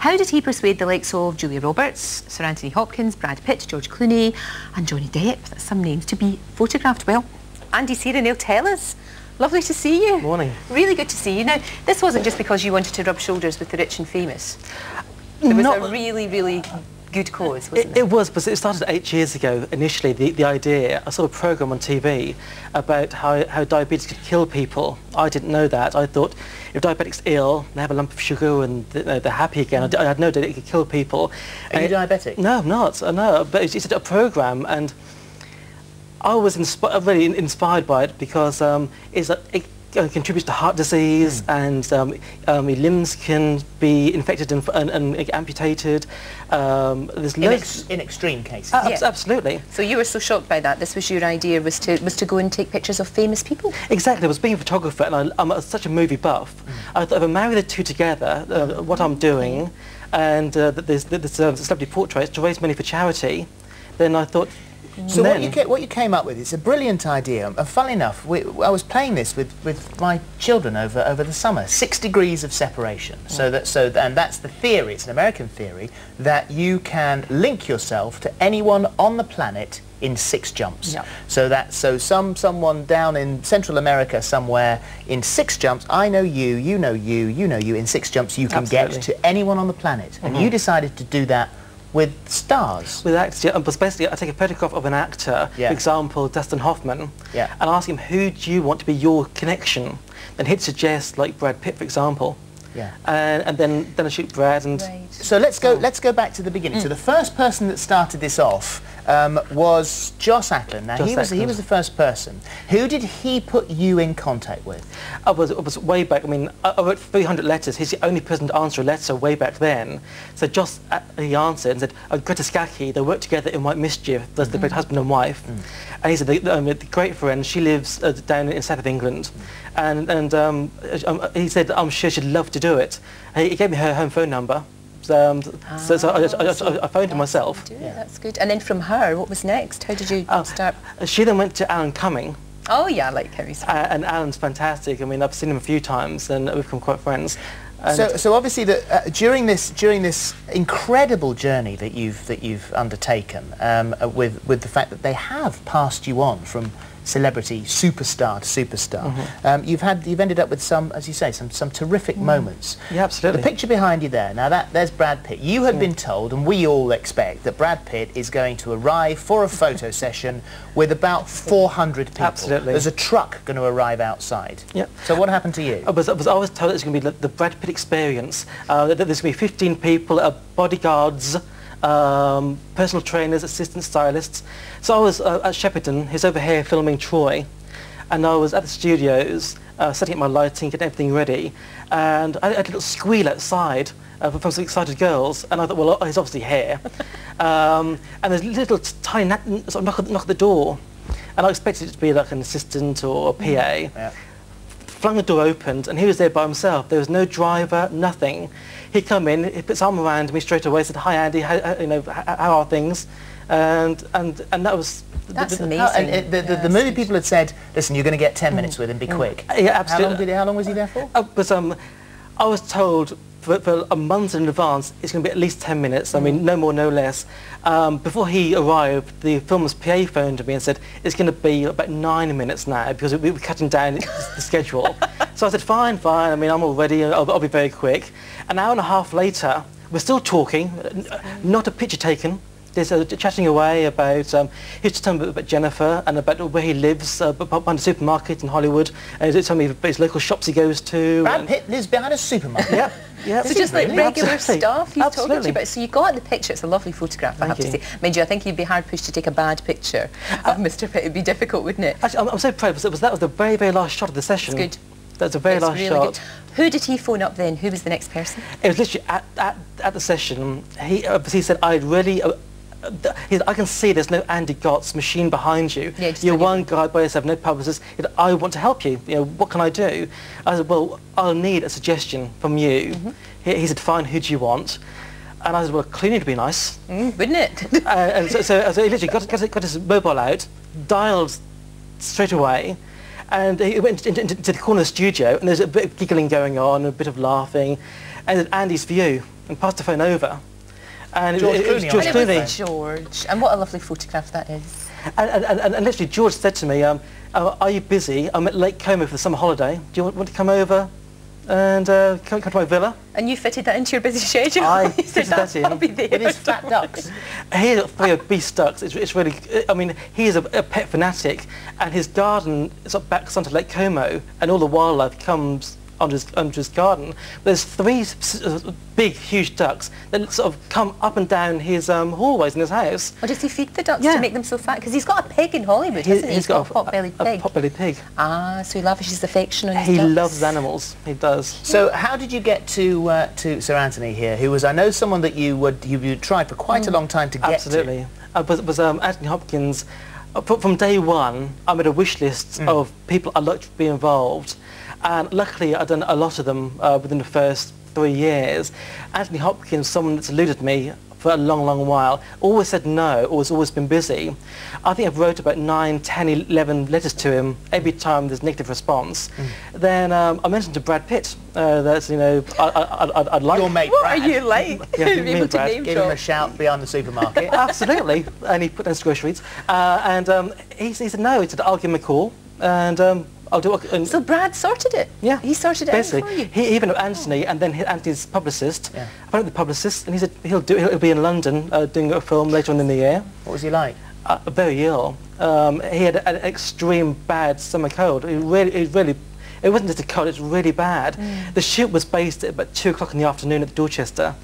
How did he persuade the likes of Julia Roberts, Sir Anthony Hopkins, Brad Pitt, George Clooney and Johnny Depp, that's some names, to be photographed? Well, Andy Searon, he'll tell us. Lovely to see you. Morning. Really good to see you. Now, this wasn't just because you wanted to rub shoulders with the rich and famous. There was a really, really good cause, wasn't there? It was, but it started 8 years ago, initially, the idea. I saw a programme on TV about how diabetes could kill people. I didn't know that. I thought if diabetics are ill, they have a lump of sugar and they're happy again. I had no idea it could kill people. Are you diabetic? No, I'm not. I know. But it's a programme, and I was really inspired by it because it contributes to heart disease, and your limbs can be infected and amputated. In extreme cases. Absolutely. So you were so shocked by that. This was your idea, was to go and take pictures of famous people? Exactly. I was being a photographer, and I'm such a movie buff. I thought if I marry the two together, what I'm doing, and there's celebrity portraits to raise money for charity, then I thought. So what you came up with is a brilliant idea. And funnily enough, I was playing this with my children over the summer. 6 degrees of separation. And that's the theory. It's an American theory that you can link yourself to anyone on the planet in 6 jumps. Yep. So someone down in Central America somewhere, in 6 jumps, I know you, you know you, you know you. In 6 jumps, you can get to anyone on the planet. And you decided to do that with stars. With actors, yeah. But basically, I take a photograph of an actor, for example, Dustin Hoffman, and ask him, who do you want to be your connection? And he'd suggest, like, Brad Pitt, for example. Yeah. And then I shoot Brad and... Right. So let's go back to the beginning. So the first person that started this off was Joss Ackland. Now he was the first person. Who did he put you in contact with? I was way back. I mean, I wrote 300 letters. He's the only person to answer a letter way back then. So Joss, he answered and said, Greta Scacchi, they work together in White Mischief. That's the husband and wife. And he said, the great friend, she lives down in south of England. And he said, I'm sure she'd love to do it. And he gave me her home phone number. So I phoned her myself. That's good. And then from her, what was next? How did you start? She then went to Alan Cumming. Oh yeah, I like him. And Alan's fantastic. I mean, I've seen him a few times, and we've become quite friends. So obviously, during this incredible journey that you've undertaken, with the fact that they have passed you on from celebrity superstar to superstar, you've ended up with some, as you say, some terrific moments. Yeah, absolutely. The picture behind you there, now there's Brad Pitt. You had been told, and we all expect, that Brad Pitt is going to arrive for a photo session with about 400 people. Absolutely. There's a truck going to arrive outside. Yep. So what happened to you? I was always told it's going to be the Brad Pitt experience. That there's going to be 15 people, bodyguards, personal trainers, assistant stylists. So I was at Shepperton, he's over here filming Troy, and I was at the studios setting up my lighting, getting everything ready, and I had a little squeal outside from some excited girls, and I thought, well, he's obviously here. And there's a little tiny sort of knock at the door, and I expected it to be like an assistant or a PA. Yeah. Flung the door opened, and he was there by himself. There was no driver, nothing. He come in, he put his arm around me straight away, said, "Hi Andy, how are things?" And that was... That's amazing. The movie people had said, listen, you're going to get 10 minutes with him, be quick. Yeah, absolutely. How long was he there for? I was told for a month in advance it's going to be at least 10 minutes, I mean, no more, no less. Before he arrived, the film's PA phoned me and said, it's going to be about 9 minutes now, because we were cutting down the schedule. So I said, fine, I mean, I'm all ready, I'll be very quick. An hour and a half later, we're still talking, not a picture taken. There's chatting away about, he was telling me about Jennifer and about where he lives, behind a supermarket in Hollywood, and he told me about his local shops he goes to. Brad Pitt lives behind a supermarket? Yeah. So just like regular stuff he's talking to you about. So you got the picture, it's a lovely photograph, I have to say. Mind you, I think you'd be hard pushed to take a bad picture of Mr. Pitt. It'd be difficult, wouldn't it? Actually, I'm so proud, because that was the very, very last shot of the session. It's good. That's the very last shot. Good. Who did he phone up then? Who was the next person? It was literally at the session, he said, I really... I can see there's no Andy Gotts machine behind you. Yeah, you're one guy by yourself, no publicist. I want to help you. What can I do? I said, well, I'll need a suggestion from you. He said, fine, who do you want? And I said, well, Clooney would be nice. Wouldn't it? And so he literally got his mobile out, dialed straight away, And he went into the corner of the studio, and there's a bit of giggling going on, a bit of laughing, and there's Andy's view, and passed the phone over. And George it was Clooney, George I Clooney. It was George. And what a lovely photograph that is. And literally, George said to me, are you busy? I'm at Lake Como for the summer holiday. Do you want to come over and come to my villa? And you fitted that into your busy schedule? I You said, fitted that in. I'll be there. With his fat ducks. He's got 3 obese ducks. It's really, I mean, he is a pet fanatic, and his garden sort of backs onto Lake Como, and all the wildlife comes onto his garden. There's 3 big, huge ducks that sort of come up and down his hallways in his house. Or does he feed the ducks Yeah. to make them so fat? Because he's got a pig in Hollywood, hasn't he? He's got a pot-bellied pig. A pot-bellied pig. Ah, so he lavishes affection on his He ducks. loves animals. He does. So how did you get to Sir Anthony here, who was, I know, someone that you tried for quite a long time to get Absolutely. Was Anthony Hopkins. From day one, I made a wish list of people I'd like to be involved. And luckily, I've done a lot of them within the first 3 years. Anthony Hopkins, someone that's eluded me for a long, long while, always said no, or has always been busy. I think I've wrote about 9, 10, 11 letters to him every time there's negative response. Then I mentioned to Brad Pitt that, you know, I'd like... Your mate What Brad. are you like? Yeah, to be me able and to Brad. name Give him a drop. shout beyond the supermarket. Absolutely. And he put down his groceries. He said no. He said, I'll give him a call, and I'll do it. And So Brad sorted it? yeah. He sorted it out for basically. you? He even knew Anthony, and then Anthony's publicist. Yeah. I found the publicist, and he said he'll be in London doing a film later on in the year. What was he like? Very ill. He had an extreme bad summer cold. It wasn't just a cold, it was really bad. The shoot was based at about 2 o'clock in the afternoon at Dorchester.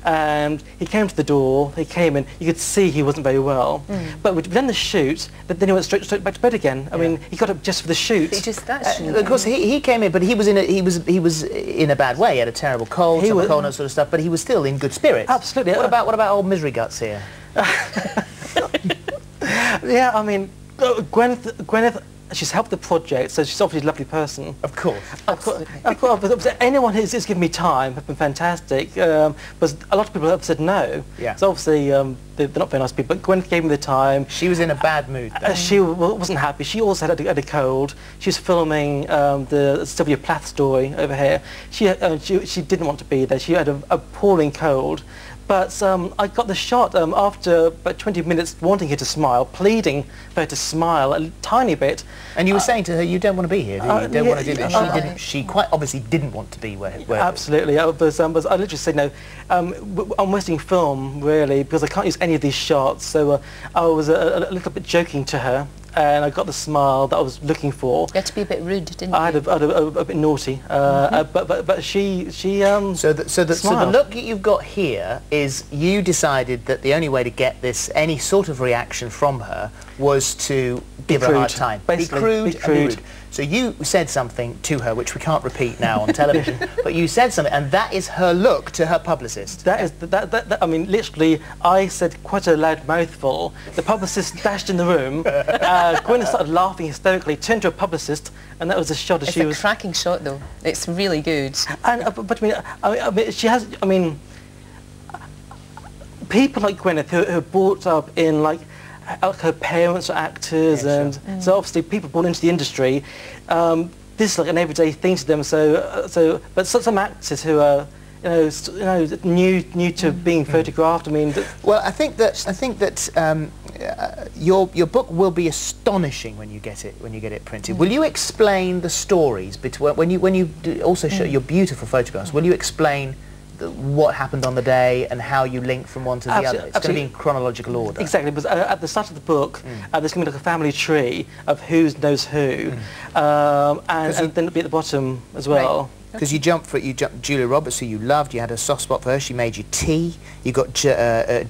And he came to the door, he came in, you could see he wasn't very well. But we'd done the shoot, then he went straight back to bed again. I mean, he got up just for the shoot. Of course, he came in, but he was in a bad way. He had a terrible cold, He summer was- cold, and that sort of stuff. But he was still in good spirits. Absolutely. What about old misery guts here? Yeah, I mean, Gwyneth, she's helped the project, so she's obviously a lovely person. Of course. Of course, anyone who's given me time have been fantastic, but a lot of people have said no. Yeah. So obviously they're not very nice people, but Gwyneth gave me the time. She was in a bad mood, though. She wasn't happy. She also had a cold. She was filming the Sylvia Plath story over here. She didn't want to be there. She had an appalling cold. But I got the shot after about 20 minutes wanting her to smile, pleading for her to smile a tiny bit. And you were saying to her, you don't want to be here, do you? You don't yeah, want to do this. She quite obviously didn't want to be where Absolutely. I literally said, no, I'm wasting film, really, because I can't use any of these shots. So I was a little bit joking to her, and I got the smile that I was looking for. You had to be a bit rude, didn't you? I had a bit naughty, but she So the smiled. look that you've got here is you decided that the only way to get any sort of reaction from her was to give her a hard crude. time. Basically, be crude be and crude. rude. So you said something to her, which we can't repeat now on television, but you said something, and that is her look to her publicist. That is, I mean, literally, I said quite a loud mouthful. The publicist dashed in the room. Gwyneth started laughing hysterically, turned to a publicist, and that was a shot as It's she a was... cracking shot, though. It's really good. And, but I mean, she has, I mean, people like Gwyneth who are brought up in, like her parents are actors, Yeah, sure. and so obviously people born into the industry, this is like an everyday thing to them. But some actors who are, new to being photographed. I mean, Well, I think that your book will be astonishing when you get it printed. Will you explain the stories between when you also show your beautiful photographs? Will you explain what happened on the day and how you link from one to the other? It's going to be in chronological order. Exactly, because at the start of the book, there's going to be like a family tree of who knows who, and then it'll be at the bottom as well. Because you jumped Julia Roberts, who you loved. You had a soft spot for her. She made you tea. You got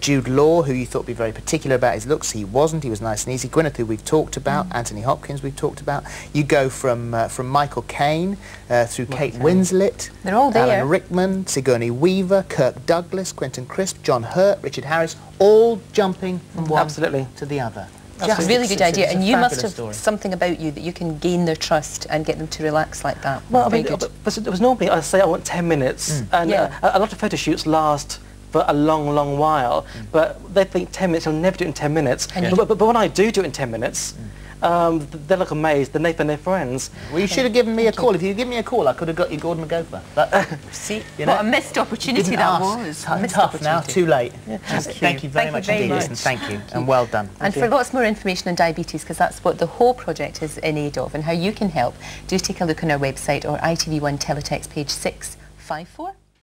Jude Law, who you thought would be very particular about his looks. He wasn't. He was nice and easy. Gwyneth, who we've talked about. Anthony Hopkins, we've talked about. You go from Michael Caine through Kate Winslet. They're all there. Alan Rickman, Sigourney Weaver, Kirk Douglas, Quentin Crisp, John Hurt, Richard Harris, all jumping from one Absolutely. to the other. It's a really good idea, it's a and you must fabulous have story. something about you that you can gain their trust and get them to relax like that. Well, I Very mean, good. but it was normally I say I want 10 minutes, and Yeah. a lot of photo shoots last for a long, long while. But they think 10 minutes, I'll never do it in 10 minutes. And But when I do it in 10 minutes, they're like amazed. They're their friends. Well, you should have given me a call. If you'd given me a call, I could have got you Gordon McGopher. But See, you know, what a missed opportunity didn't that ask. was. Missed Tough now, opportunity. too late. Yeah. Thank you very much very indeed, much. Alison. Thank you, and well done. And for lots more information on diabetes, because that's what the whole project is in aid of, and how you can help, do take a look on our website or ITV1 Teletext page 654.